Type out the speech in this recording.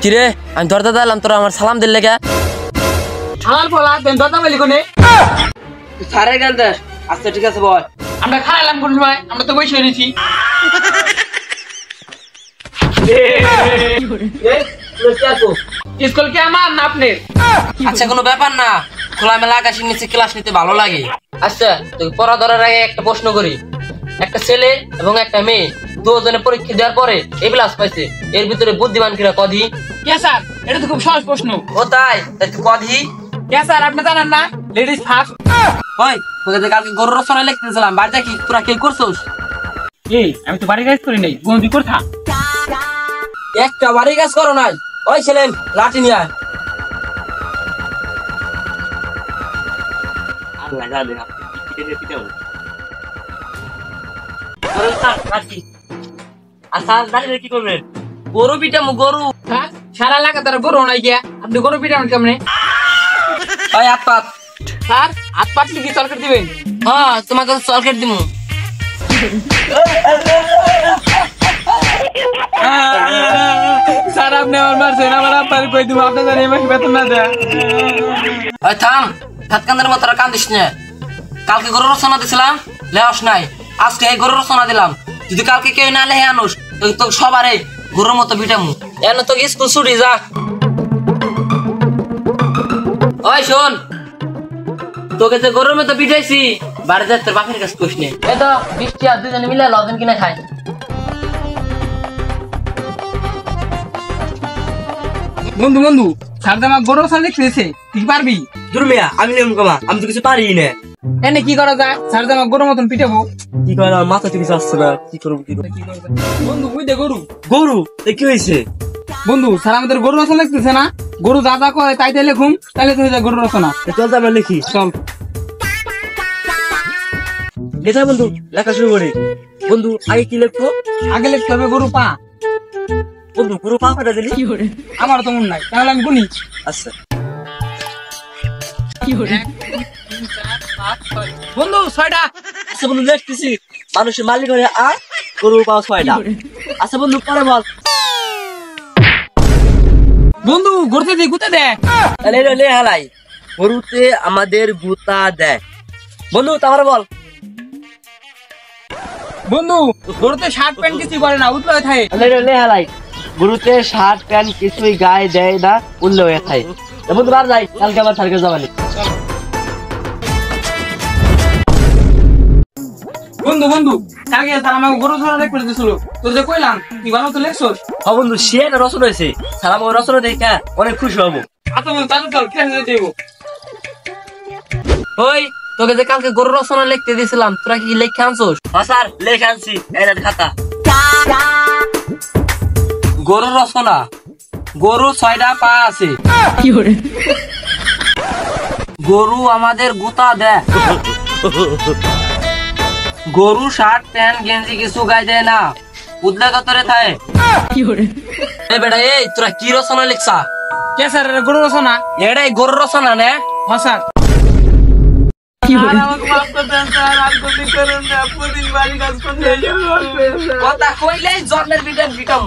কিরে আমি দরজা দিলাম তোরা আমার সালাম দিল লেগে আমার বলা দেন দরজা বলি কোনে সারে গেল দে আচ্ছা ঠিক আছে বল আমরা খাইলাম কোন সময় আমরা তো বসে রয়েছি স্কুল কি আমার না আপনার আচ্ছা কোনো ব্যাপার না খোলামেলা আকাশের নিচে ক্লাস নিতে ভালো লাগে আচ্ছা তুই পড়া ধরার আগে একটা প্রশ্ন করি একটা ছেলে এবং একটা মেয়ে দুজনে পরীক্ষা দেওয়ার পরে এ প্লাস পাইছে এর ভিতরে বুদ্ধিমান কিনা কদি কে স্যার এটা তো খুব সহজ প্রশ্ন ও তাই তুই কদি কে স্যার আপনি জানেন না লেডিস ফার্স্ট ওই তোকে কালকে গরুর রচনা লিখতেছিলাম বাড়িতে কি তোরা কে করছস এই আমি তো বাড়ি কাজ করি নাই গন্ডি করতা একটা বাড়ি কাজ করো নাই ওই ছেলেন লাঠি নিয়ে আয় কি করবেন গরু পিটামু গরু সারা লাগা তার গরু নাই গিয়া আপনি গরু পিটান কেমনে ওই হাত পাত স্যার হাত পাতলি কি চলকে দিবেন হ্যাঁ তোমাকে চলকেট দিমু স্যার আপনি আমার মারছেন আমার আব্বার কই দিব আপনি জানেন এই মাসে বেতন না দেয় ওই থাম হাত কান্দের মতো কান্দিস না কালকে গরুর রচনা দিছিলাম লেওস নাই আজকে এই গরুর রচনা দিলাম যদি কালকে কেউ না লেহে আনুস তো সবারে গরুর মতো পিটামু এন তো স্কুল ছুটি যা ওই শোন তোকে যে গরুর মতো পিটাইছি বাড়ি যাতে বাপের কাছে কইস নে এই তো বৃষ্টি আর দুজনে মিলে লজেন কিনে খাই বন্ধু বন্ধু স্যার তো আমার গরু সালে লিখতেছে তুই পারবি দুর্মিয়া আমি লেমু কমা আমি তো কিছু পারি না এনে কি করা যায় স্যার তো আমার গরু মতন পিটাবো কি করে আমার মাথা থেকে আসছে না কি করবো বন্ধু বুঝ দে গরু গরু কি হয়েছে বন্ধু স্যার আমাদের গরু রচনা লিখতেছে না গরু যা যা করে তাই তাই লিখুম তাহলে তুই গরু রচনা চল তো আমরা লিখি চল লেখা বন্ধু লেখা শুরু করি বন্ধু আগে কি লিখবো আগে লিখতে হবে গরু পা বন্ধু গরু পা কাটা দিলি আমার তো মন নাই তাহলে আমি গুনি আচ্ছা বন্ধু 6টা আচ্ছা বন্ধু দেখতেছি মানুষের মালিক হয়ে আর গরু পা 6টা আচ্ছা বন্ধু পরে বল বন্ধু গরুতে দিয়ে গুতে দে লে হালাই গরুতে আমাদের গুতা দেয় বন্ধু তারপরে বল বন্ধু গরুতে শার্ট প্যান্ট কিছু করে না উঠলে থাকে লে হালাই গরুতে শার্ট প্যান্ট কিছুই গায়ে দেয় না উল্লে হয়ে থাকে বন্ধু বার যাই কালকে আবার সার্কে যাবানি বন্ধু বন্ধু কালকে স্যার আমাকে গরু ধরা রেক করে দিছিল তোর যে কইলাম তুই ভালো তো লেখছস হ্যাঁ বন্ধু সে একটা রচনা হয়েছে স্যার আমার রচনা দেখে অনেক খুশি হবো আচ্ছা বন্ধু তাহলে চল ক্লাসে দেবো ওই তোকে যে কালকে গরু রচনা লিখতে দিয়েছিলাম তোরা কি লেখা আনছোস হ্যাঁ স্যার লেখা আনছি এই খাতা গরু রচনা গরু 6টা পা আছে গরু আমাদের গুতা দেয় গরু শার্ট প্যান্ট গেঞ্জি কিছু গায়ে দেয় না উদলে কতরে থাকে এই বেটা এই তোরা কি রচনা লিখছা কে স্যার গরু রচনা এটাই গরু রচনা নে হ্যাঁ স্যার আমাকে মাফ করে দেন স্যার আর গন্ডি করুন না প্রতিদিন বাড়ি কাজ করতে কথা কইলেই জন্মের বিটাম